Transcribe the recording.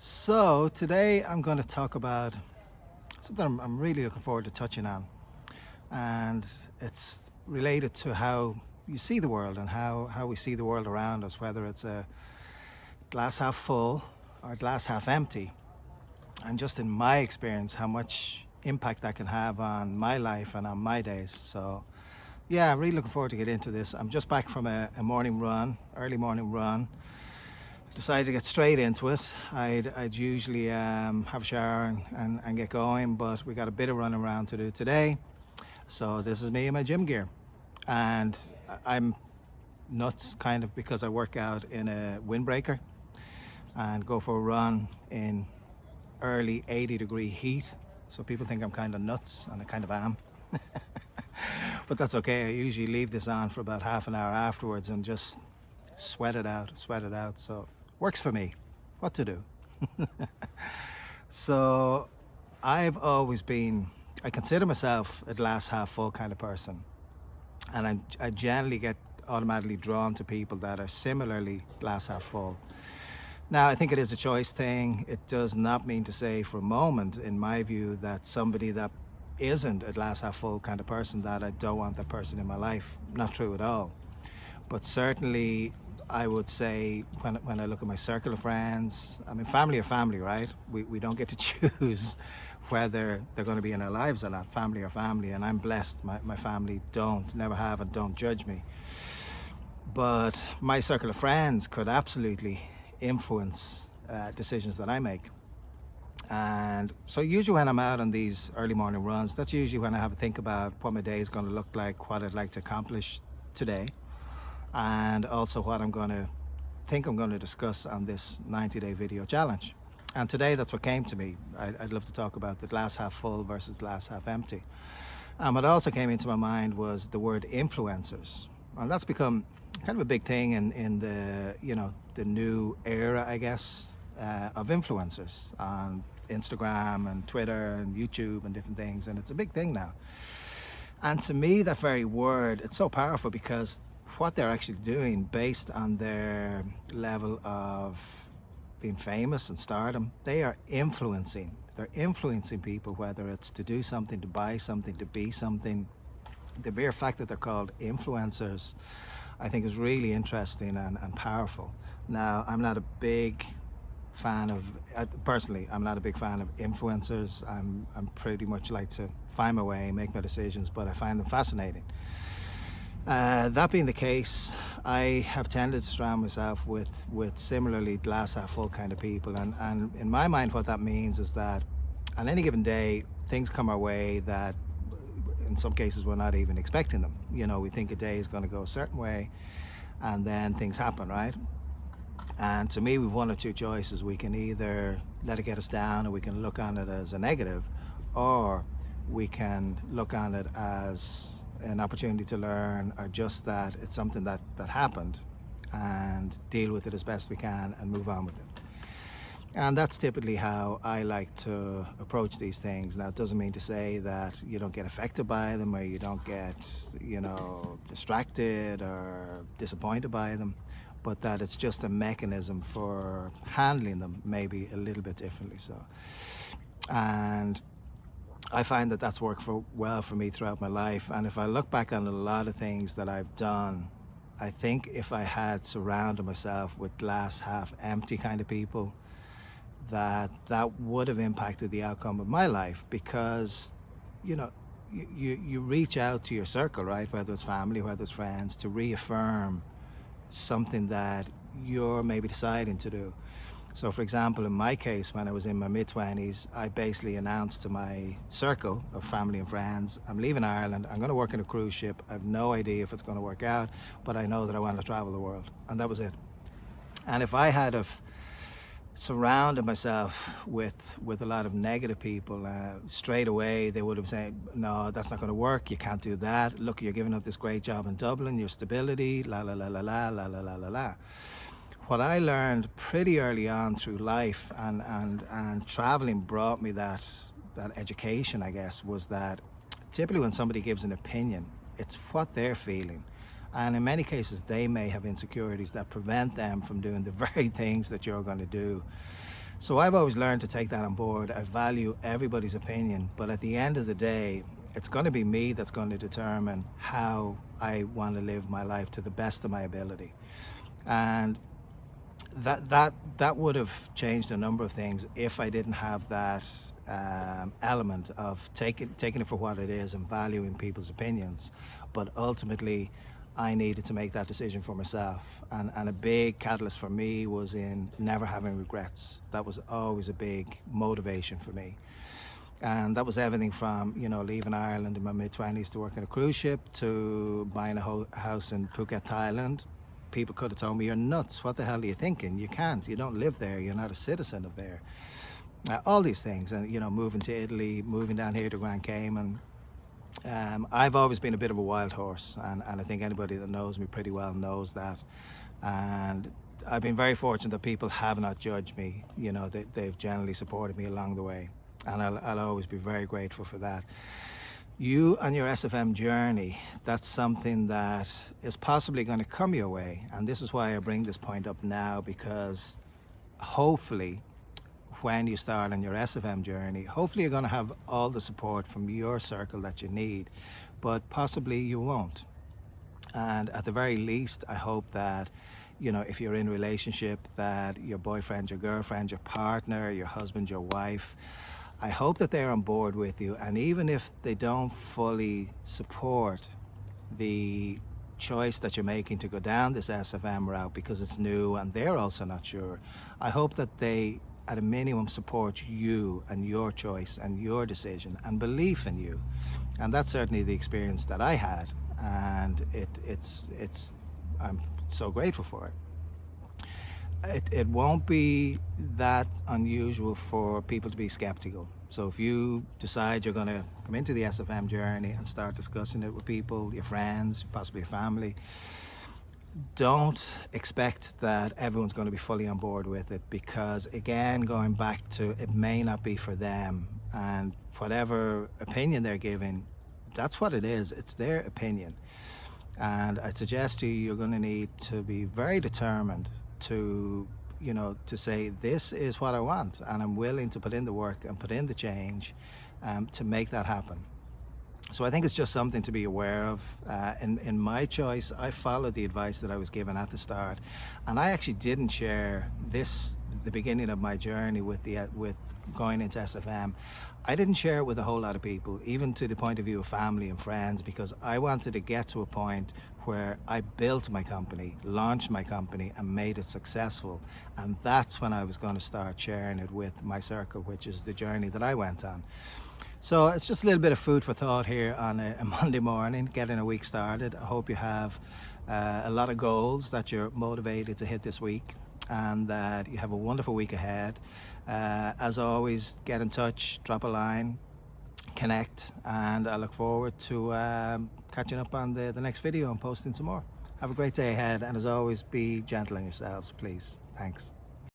So today I'm going to talk about something I'm really looking forward to touching on, and it's related to how you see the world and how we see the world around us, whether it's a glass half full or glass half empty, and just in my experience, how much impact that can have on my life and on my days. So yeah, I'm really looking forward to get into this. I'm just back from a morning run, early morning run. Decided to get straight into it. I'd usually have a shower and get going, but we got a bit of running around to do today. So this is me in my gym gear. And I'm nuts kind of because I work out in a windbreaker and go for a run in early 80-degree heat. So people think I'm kind of nuts, and I kind of am. But that's okay. I usually leave this on for about half an hour afterwards and just sweat it out. So works for me. What to do? So I've always been, I consider myself a glass half full kind of person. And I generally get automatically drawn to people that are similarly glass half full. Now, I think it is a choice thing. It does not mean to say for a moment, in my view, that somebody that isn't a glass half full kind of person, that I don't want that person in my life. Not true at all. But certainly, I would say when I look at my circle of friends, I mean, family are family, right? We don't get to choose whether they're going to be in our lives or not. Family are family, and I'm blessed. My family never have, and don't judge me. But my circle of friends could absolutely influence decisions that I make. And so usually when I'm out on these early morning runs, that's usually when I have to think about what my day is going to look like, what I'd like to accomplish today, and also what I'm going to discuss on this 90-day video challenge. And today that's what came to me. I'd love to talk about the glass half full versus glass half empty. And what also came into my mind was the word influencers. And that's become kind of a big thing in the new era, I guess, of influencers on Instagram and Twitter and YouTube and different things. And it's a big thing now. And to me, that very word, it's so powerful because what they're actually doing based on their level of being famous and stardom, they are influencing. They're influencing people, whether it's to do something, to buy something, to be something. The mere fact that they're called influencers, I think, is really interesting and powerful. Now, I'm not a big fan of, personally, I'm not a big fan of influencers. I'm pretty much like to find my way, make my decisions, but I find them fascinating. That being the case, I have tended to surround myself with similarly glass half full kind of people, and in my mind what that means is that on any given day things come our way that in some cases we're not even expecting them. You know, we think a day is going to go a certain way and then things happen, right? And to me, we've one or two choices. We can either let it get us down, or we can look on it as a negative, or we can look on it as an opportunity to learn, or just that it's something that happened, and deal with it as best we can and move on with it. And that's typically how I like to approach these things. Now, it doesn't mean to say that you don't get affected by them, or you don't get, distracted or disappointed by them, but that it's just a mechanism for handling them maybe a little bit differently. So, and I find that that's worked well for me throughout my life. And if I look back on a lot of things that I've done, I think if I had surrounded myself with glass half empty kind of people, that would have impacted the outcome of my life. Because, you reach out to your circle, right? Whether it's family, whether it's friends, to reaffirm something that you're maybe deciding to do. So for example, in my case, when I was in my mid-20s, I basically announced to my circle of family and friends, I'm leaving Ireland, I'm going to work in a cruise ship. I have no idea if it's going to work out, but I know that I want to travel the world. And that was it. And if I had have surrounded myself with a lot of negative people, straight away they would have said, no, that's not going to work, you can't do that, look, you're giving up this great job in Dublin, your stability, la la la la la la la la la la. What I learned pretty early on through life, and traveling brought me that education, I guess, was that typically when somebody gives an opinion, it's what they're feeling. And in many cases, they may have insecurities that prevent them from doing the very things that you're going to do. So I've always learned to take that on board. I value everybody's opinion, but at the end of the day, it's going to be me that's going to determine how I want to live my life to the best of my ability. And that would have changed a number of things if I didn't have that element of taking it for what it is and valuing people's opinions. But ultimately, I needed to make that decision for myself. And a big catalyst for me was in never having regrets. That was always a big motivation for me. And that was everything from, leaving Ireland in my mid-20s to work on a cruise ship, to buying a house in Phuket, Thailand. People could have told me, you're nuts. What the hell are you thinking? You can't. You don't live there. You're not a citizen of there. All these things. And, moving to Italy, moving down here to Grand Cayman. I've always been a bit of a wild horse, and I think anybody that knows me pretty well knows that. And I've been very fortunate that people have not judged me. They've generally supported me along the way, and I'll always be very grateful for that. You and your SFM journey, that's something that is possibly going to come your way, and this is why I bring this point up now, because hopefully when you start on your SFM journey, hopefully you're going to have all the support from your circle that you need, but possibly you won't. And at the very least, I hope that, if you're in a relationship, that your boyfriend, your girlfriend, your partner, your husband, your wife, I hope that they're on board with you. And even if they don't fully support the choice that you're making to go down this SFM route because it's new and they're also not sure, I hope that they at a minimum support you and your choice and your decision and belief in you. And that's certainly the experience that I had, and I'm so grateful for it. It won't be that unusual for people to be skeptical. So if you decide you're going to come into the SFM journey and start discussing it with people, your friends, possibly your family, don't expect that everyone's going to be fully on board with it, because again, going back to, it may not be for them, and whatever opinion they're giving, that's what it is. It's their opinion. And I suggest to you, you're going to need to be very determined to say, this is what I want, and I'm willing to put in the work and put in the change to make that happen. So I think it's just something to be aware of. In my choice, I followed the advice that I was given at the start, and I actually didn't share the beginning of my journey with going into SFM. I didn't share it with a whole lot of people, even to the point of view of family and friends, because I wanted to get to a point where I built my company, launched my company, and made it successful. And that's when I was going to start sharing it with my circle, which is the journey that I went on. So it's just a little bit of food for thought here on a Monday morning, getting a week started. I hope you have a lot of goals that you're motivated to hit this week, and that you have a wonderful week ahead. As always, get in touch, drop a line, connect, and I look forward to catching up on the next video and posting some more. Have a great day ahead, and as always, be gentle on yourselves, please. Thanks.